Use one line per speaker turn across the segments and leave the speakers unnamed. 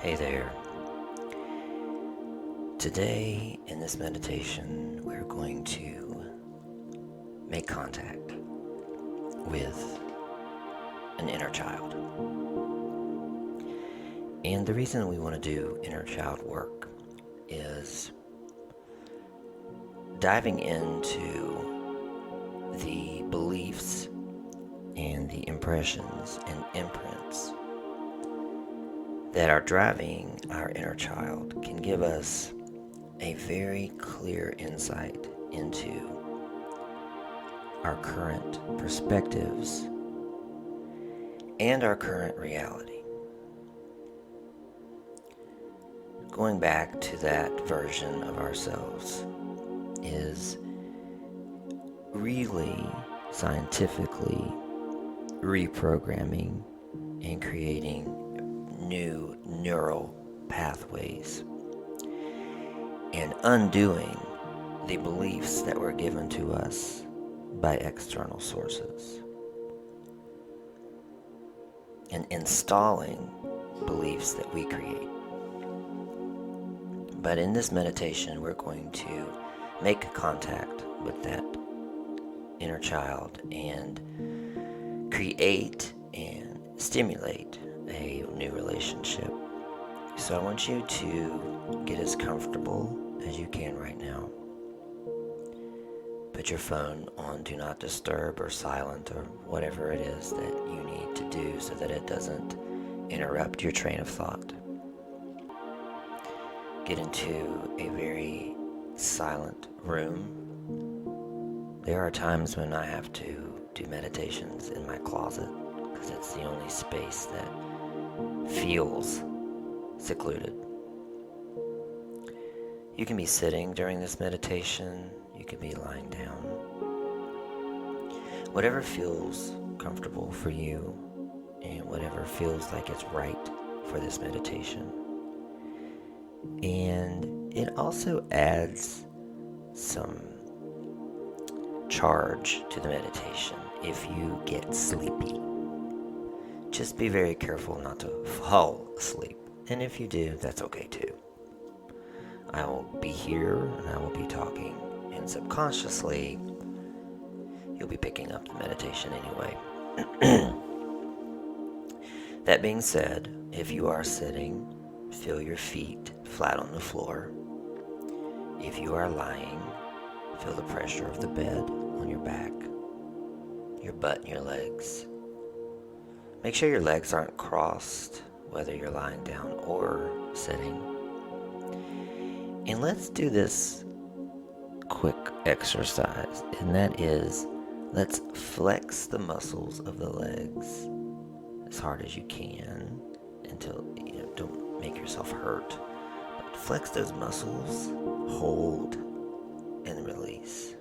Hey there. Today in this meditation, we're going to make contact with an inner child. And the reason we want to do inner child work is diving into the beliefs and the impressions and imprints that are driving our inner child can give us a very clear insight into our current perspectives and our current reality. Going back to that version of ourselves is really scientifically reprogramming and creating new neural pathways and undoing the beliefs that were given to us by external sources and installing beliefs that we create. But in this meditation, we're going to make contact with that inner child and create and stimulate a new relationship. So I want you to get as comfortable as you can right now. Put your phone on Do Not Disturb or silent or whatever it is that you need to do so that it doesn't interrupt your train of thought. Get into a very silent room. There are times when I have to do meditations in my closet because it's the only space that feels secluded. You can be sitting during this meditation. You can be lying down. Whatever feels comfortable for you and whatever feels like it's right for this meditation. And it also adds some charge to the meditation if you get sleepy. Just be very careful not to fall asleep. And if you do, that's okay too. I will be here and I will be talking. And subconsciously, you'll be picking up the meditation anyway. That being said, if you are sitting, feel your feet flat on the floor. If you are lying, feel the pressure of the bed on your back, your butt and your legs. Make sure your legs aren't crossed, whether you're lying down or sitting. And let's do this quick exercise, and that is, let's flex the muscles of the legs as hard as you can until don't make yourself hurt. But flex those muscles, hold, and release.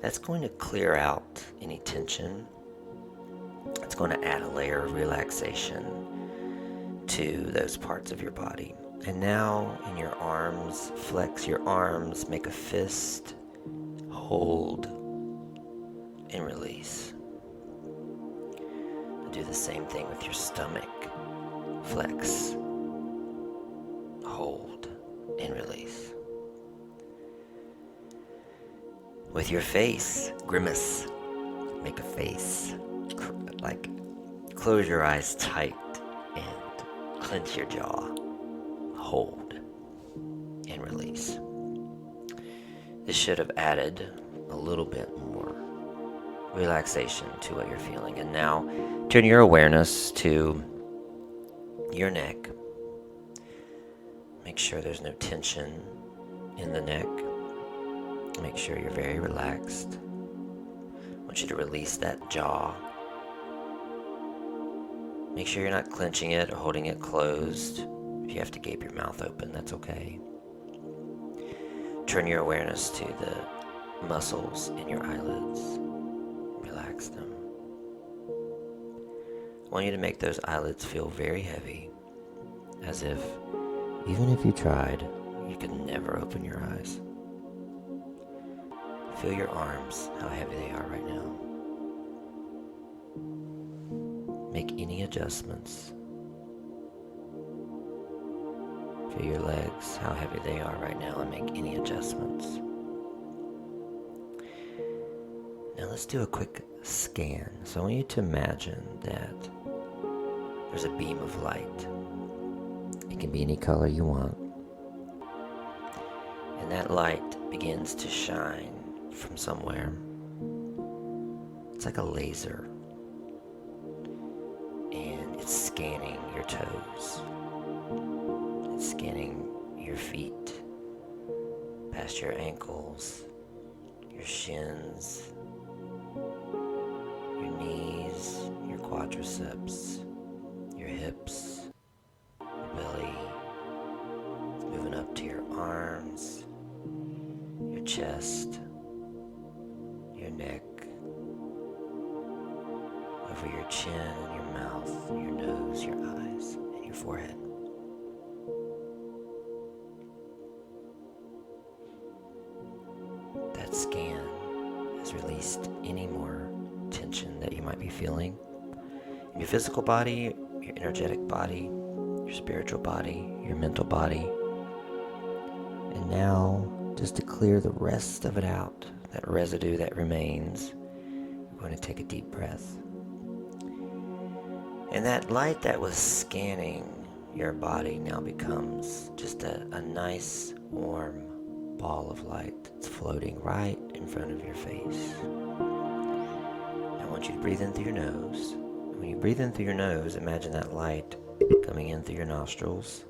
That's going to clear out any tension. It's going to add a layer of relaxation to those parts of your body. And now in your arms, flex your arms, make a fist, hold, and release. Do the same thing with your stomach. Flex, hold, and release. With your face, grimace, make a face. Like, close your eyes tight and clench your jaw. Hold and release. This should have added a little bit more relaxation to what you're feeling. And now turn your awareness to your neck. Make sure there's no tension in the neck. Make sure you're very relaxed. I want you to release that jaw. Make sure you're not clenching it or holding it closed. If you have to gape your mouth open, that's okay. Turn your awareness to the muscles in your eyelids. Relax them. I want you to make those eyelids feel very heavy, as if, even if you tried, you could never open your eyes. Feel your arms, how heavy they are right now. Make any adjustments. Feel your legs, how heavy they are right now, and make any adjustments. Now let's do a quick scan. So I want you to imagine that there's a beam of light. It can be any color you want. And that light begins to shine from somewhere. It's like a laser. And it's scanning your toes. It's scanning your feet, past your ankles, your shins, your knees, your quadriceps, your hips, your belly. It's moving up to your arms, your chest, your neck, over your chin and your mouth, your nose, your eyes, and your forehead. That scan has released any more tension that you might be feeling in your physical body, your energetic body, your spiritual body, your mental body. And now, just to clear the rest of it out, that residue that remains, we're going to take a deep breath. And that light that was scanning your body now becomes just a nice, warm ball of light that's floating right in front of your face. I want you to breathe in through your nose. When you breathe in through your nose, imagine that light coming in through your nostrils,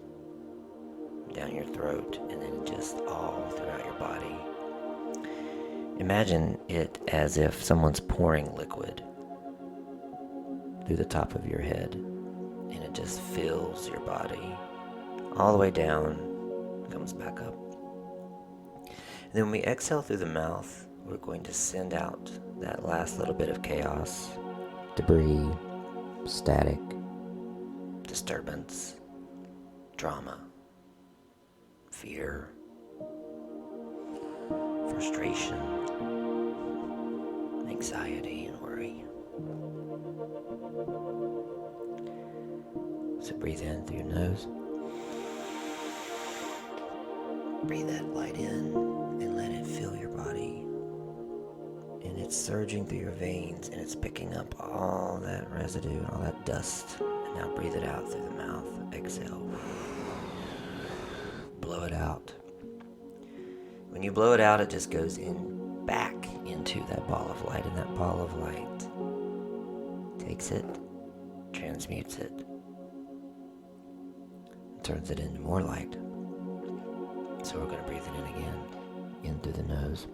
down your throat, and then just all throughout your body. Imagine it as if someone's pouring liquid through the top of your head, and it just fills your body all the way down, comes back up. And then when we exhale through the mouth, we're going to send out that last little bit of chaos, debris, static, disturbance, drama, fear, frustration, anxiety, and worry. So breathe in through your nose. Breathe that light in and let it fill your body. And it's surging through your veins and it's picking up all that residue, all that dust. And now breathe it out through the mouth. Exhale. Blow it out. When you blow it out, it just goes in back into that ball of light, and that ball of light takes it, transmutes it, and turns it into more light. So we're going to breathe it in again, in through the nose.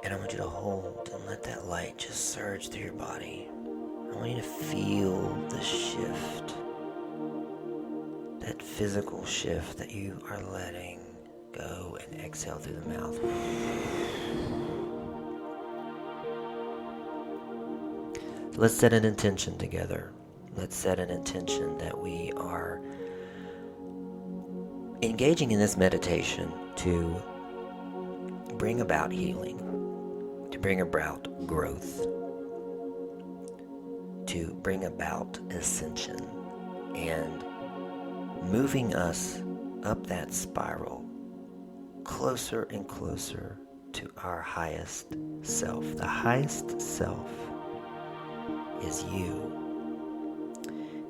And I want you to hold and let that light just surge through your body. I want you to feel the shift, that physical shift that you are letting go, and exhale through the mouth. Let's set an intention together. Let's set an intention that we are engaging in this meditation to bring about healing, to bring about growth, to bring about ascension, and moving us up that spiral closer and closer to our highest self. The highest self is you.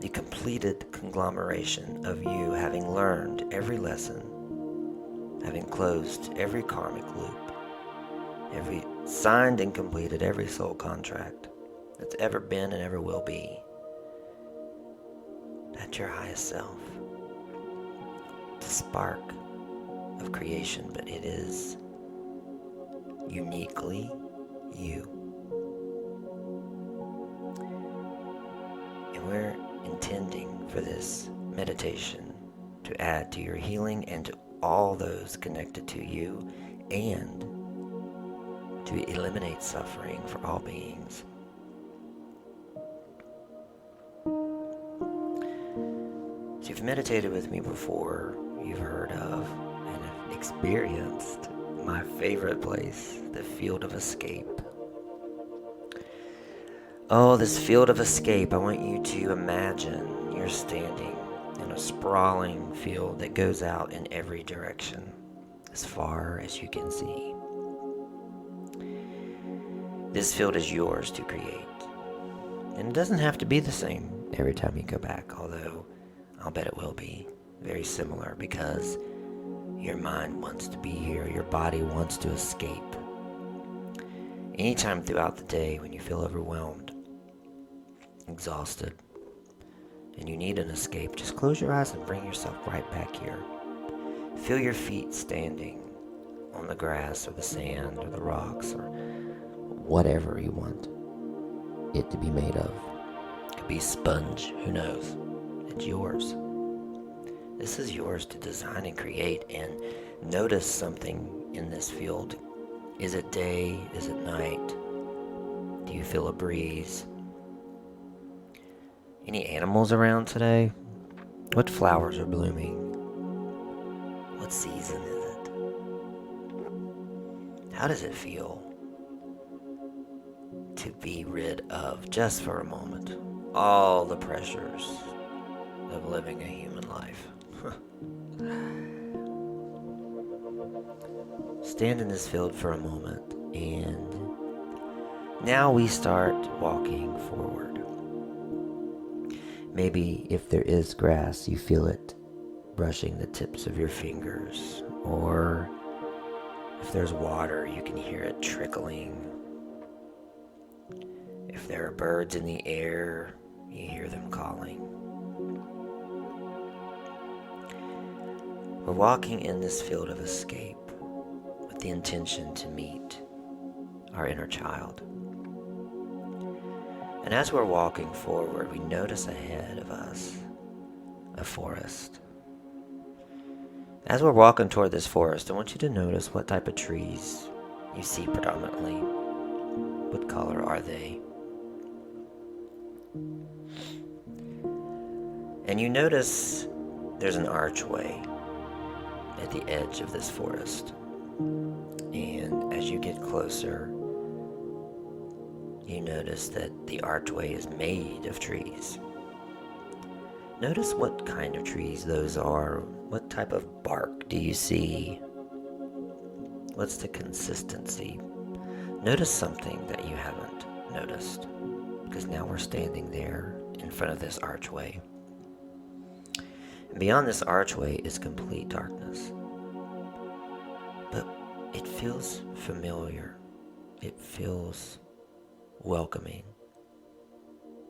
The completed conglomeration of you having learned every lesson, having closed every karmic loop, every signed and completed every soul contract that's ever been and ever will be. That's your highest self. It's a spark of creation, but it is uniquely you. And we're intending for this meditation to add to your healing and to all those connected to you, and to eliminate suffering for all beings. So you've meditated with me before, you've heard of and have experienced my favorite place, the field of escape. Oh, this field of escape, I want you to imagine you're standing in a sprawling field that goes out in every direction, as far as you can see. This field is yours to create. And it doesn't have to be the same every time you go back, although I'll bet it will be very similar, because your mind wants to be here, your body wants to escape. Anytime throughout the day when you feel overwhelmed, exhausted, and you need an escape, just close your eyes and bring yourself right back here. Feel your feet standing on the grass or the sand or the rocks or whatever you want it to be made of. It could be sponge, who knows? It's yours. This is yours to design and create, and notice something in this field. Is it day? Is it night? Do you feel a breeze? Any animals around today? What flowers are blooming? What season is it? How does it feel to be rid of, just for a moment, all the pressures of living a human life? Stand in this field for a moment, and now we start walking forward. Maybe if there is grass, you feel it brushing the tips of your fingers, or if there's water, you can hear it trickling. If there are birds in the air, you hear them calling. We're walking in this field of escape with the intention to meet our inner child. And as we're walking forward, we notice ahead of us a forest. As we're walking toward this forest, I want you to notice what type of trees you see predominantly. What color are they? And you notice there's an archway at the edge of this forest. And as you get closer, you notice that the archway is made of trees. Notice what kind of trees those are. What type of bark do you see? What's the consistency? Notice something that you haven't noticed, because now we're standing there in front of this archway. And beyond this archway is complete darkness. But it feels familiar. It feels welcoming.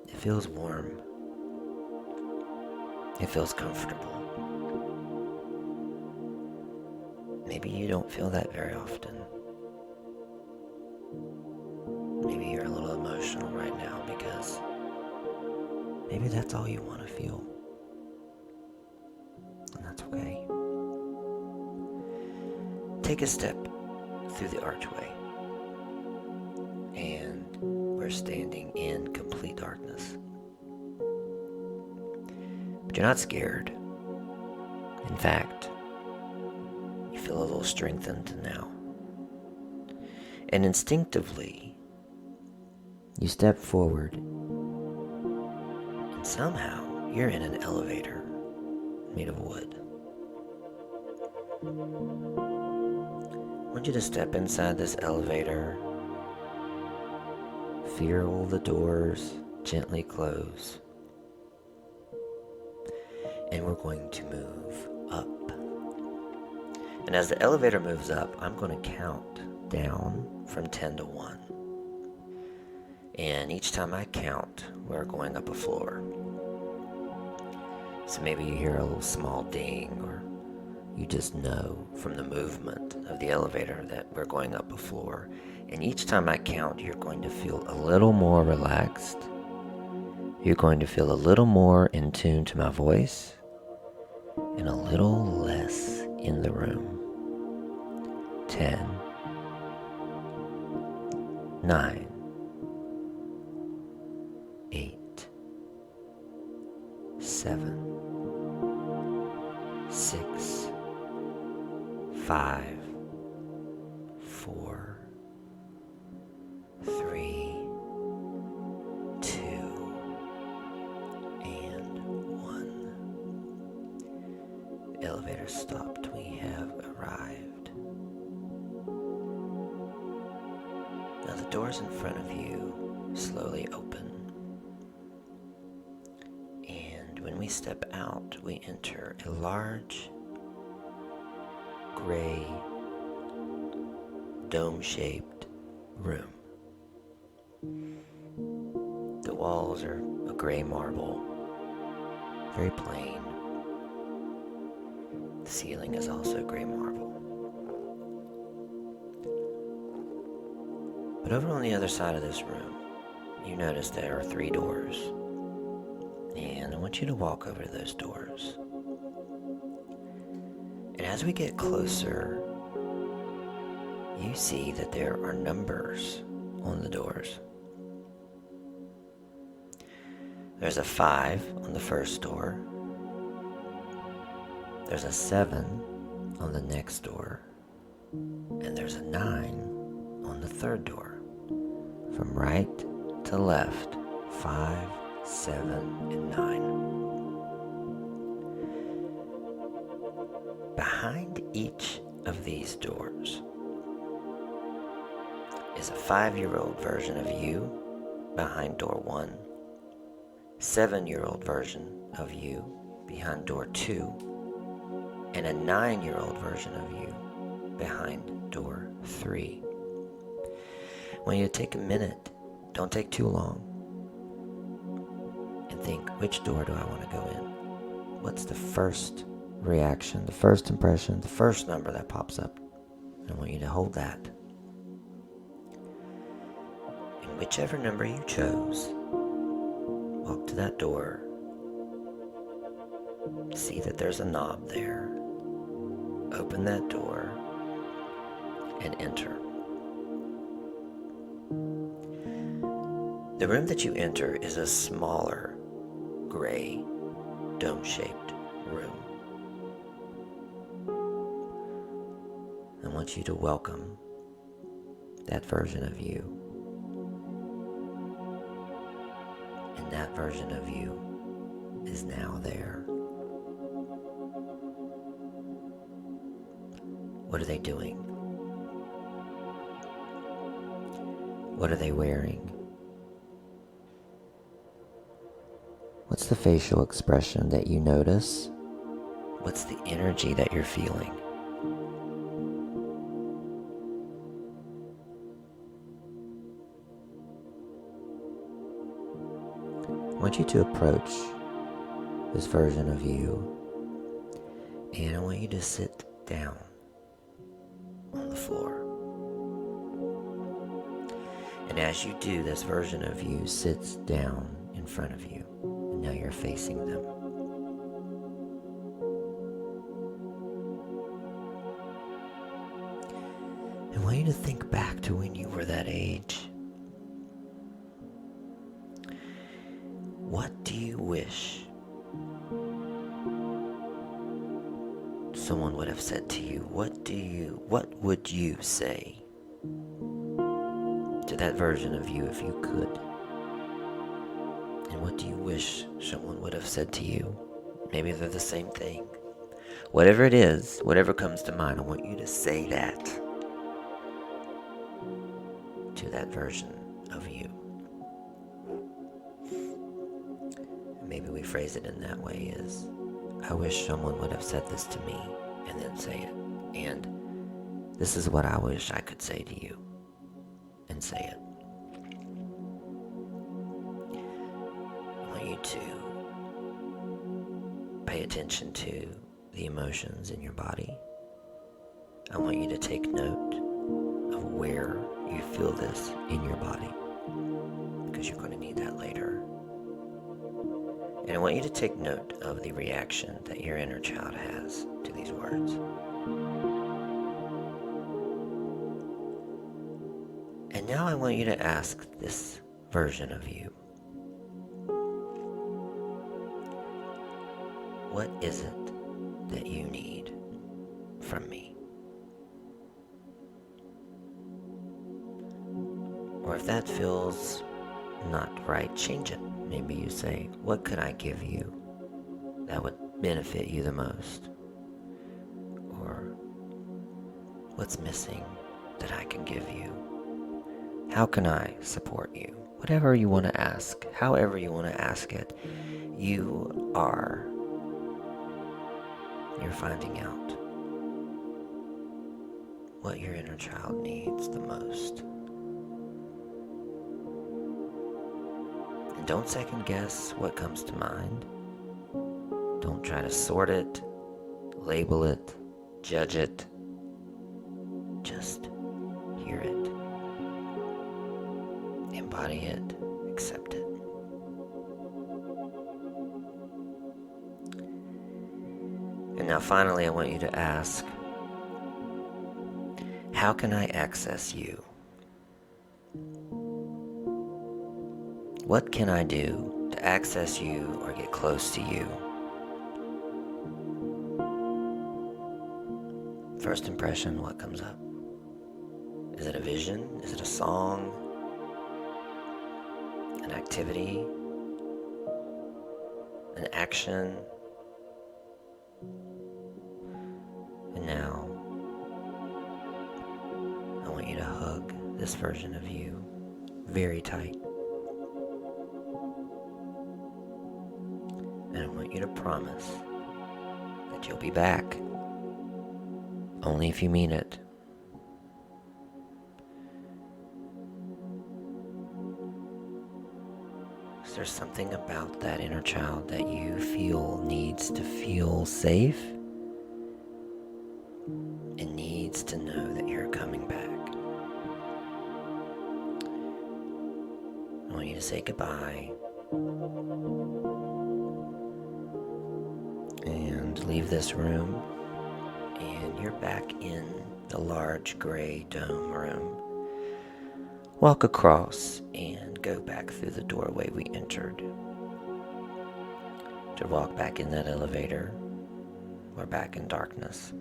It feels warm. It feels comfortable. Maybe you don't feel that very often. Maybe you're a little emotional right now because maybe that's all you want to feel. And that's okay. Take a step through the archway, and we're standing in complete darkness. But you're not scared. In fact, you feel a little strengthened now. And instinctively, you step forward, and somehow you're in an elevator made of wood. I want you to step inside this elevator. Feel the doors gently close. And we're going to move up. And as the elevator moves up, I'm going to count down from 10 to 1. And each time I count, we're going up a floor. So maybe you hear a little small ding, or you just know from the movement of the elevator that we're going up a floor. And each time I count, you're going to feel a little more relaxed. You're going to feel a little more in tune to my voice, and a little less in the room. 10, 9, 8, 7, 6, 5, 4, 3, 2, and 1. elevator stopped. We have arrived. Now the doors in front of you slowly open. And when we step out, we enter a large, gray, dome-shaped room. The walls are a gray marble, very plain. The ceiling is also gray marble. But over on the other side of this room, you notice there are 3 doors. And I want you to walk over to those doors. And as we get closer, you see that there are numbers on the doors. There's a 5 on the first door. There's a 7 on the next door. And there's a 9 on the third door. From right to left, 5, 7, and 9. Behind each of these doors is a 5-year-old version of you behind door 1, 7-year-old version of you behind door 2, and a 9-year-old version of you behind door 3. I want you to take a minute, don't take too long, and think, which door do I want to go in? What's the first reaction, the first impression, the first number that pops up? I want you to hold that. And whichever number you chose, walk to that door, see that there's a knob there, open that door, and enter. The room that you enter is a smaller, gray, dome-shaped room. I want you to welcome that version of you. And that version of you is now there. What are they doing? What are they wearing? What's the facial expression that you notice? What's the energy that you're feeling? I want you to approach this version of you, and I want you to sit down on the floor. And as you do, this version of you sits down in front of you, and now you're facing them. I want you to think back to when you were that age. What do you wish someone would have said to you? What would you say to that version of you if you could? And what do you wish someone would have said to you? Maybe they're the same thing. Whatever it is, whatever comes to mind, I want you to say that to that version of you. Maybe we phrase it in that way is, I wish someone would have said this to me, and then say it. And this is what I wish I could say to you, and say it. I want you to pay attention to the emotions in your body. I want you to take note of where you feel this in your body, because you're going to need that later. And I want you to take note of the reaction that your inner child has to these words. And now I want you to ask this version of you, what is it that you need from me? Or if that feels not right, change it. Maybe you say, what could I give you that would benefit you the most? What's missing that I can give you? How can I support you? Whatever you want to ask, however you want to ask it, you're finding out what your inner child needs the most. And don't second guess what comes to mind. Don't try to sort it, label it, judge it. Just hear it, embody it, accept it. And now finally, I want you to ask, how can I access you? What can I do to access you or get close to you? First impression, what comes up? Is it a vision? Is it a song? An activity? An action? And now, I want you to hug this version of you very tight. And I want you to promise that you'll be back. Only if you mean it. Is there something about that inner child that you feel needs to feel safe and needs to know that you're coming back? I want you to say goodbye and leave this room, and you're back in the large gray dome room. Walk across and go back through the doorway we entered. To walk back in that elevator, we're back in darkness.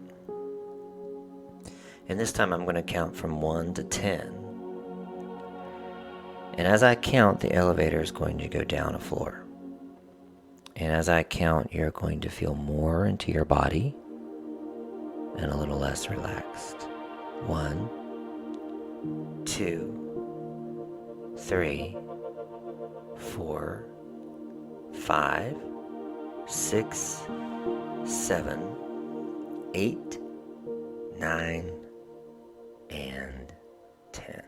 And this time I'm going to count from 1 to 10. And as I count, the elevator is going to go down a floor. And as I count, you're going to feel more into your body and a little less relaxed. 1, 2, 3, 4, 5, 6, 7, 8, 9, and 10.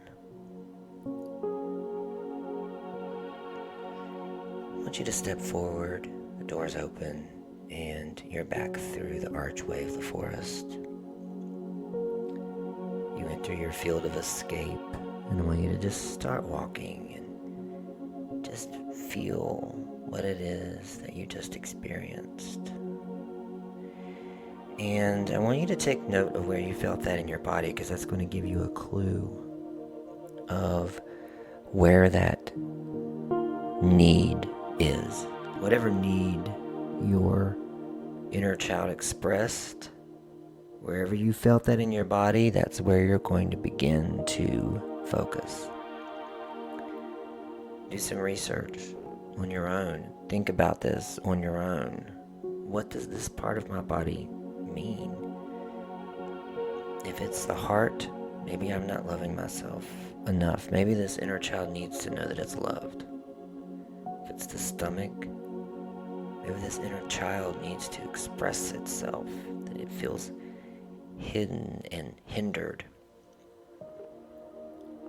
I want you to step forward. The door's open, and you're back through the archway of the forest. You enter your field of escape, and I want you to just start walking and just feel what it is that you just experienced. And I want you to take note of where you felt that in your body, because that's going to give you a clue of where that need is. Whatever need your inner child expressed, wherever you felt that in your body, that's where you're going to begin to focus. Do some research on your own. Think about this on your own. What does this part of my body mean? If it's the heart, maybe I'm not loving myself enough. Maybe this inner child needs to know that it's loved. If it's the stomach, maybe this inner child needs to express itself, that it feels hidden and hindered.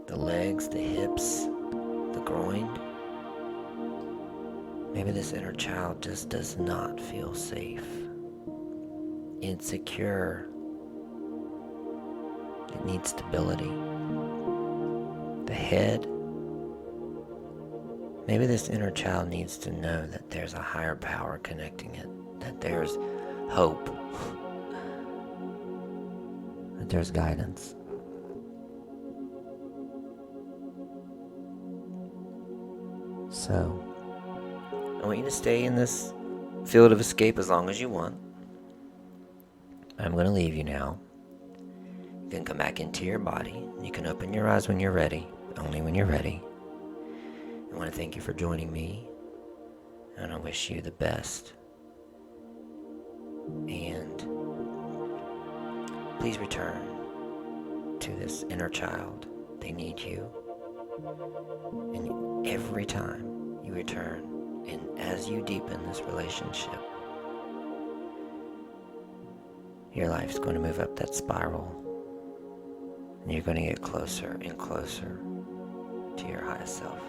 The legs, the hips, the groin. Maybe this inner child just does not feel safe, insecure. It needs stability. The head. Maybe this inner child needs to know that there's a higher power connecting it, that there's hope, that there's guidance. So, I want you to stay in this field of escape as long as you want. I'm going to leave you now. You can come back into your body. You can open your eyes when you're ready, only when you're ready. I want to thank you for joining me, and I wish you the best. And please return to this inner child. They need you. And every time you return, and as you deepen this relationship, your life's going to move up that spiral. And you're going to get closer and closer to your highest self.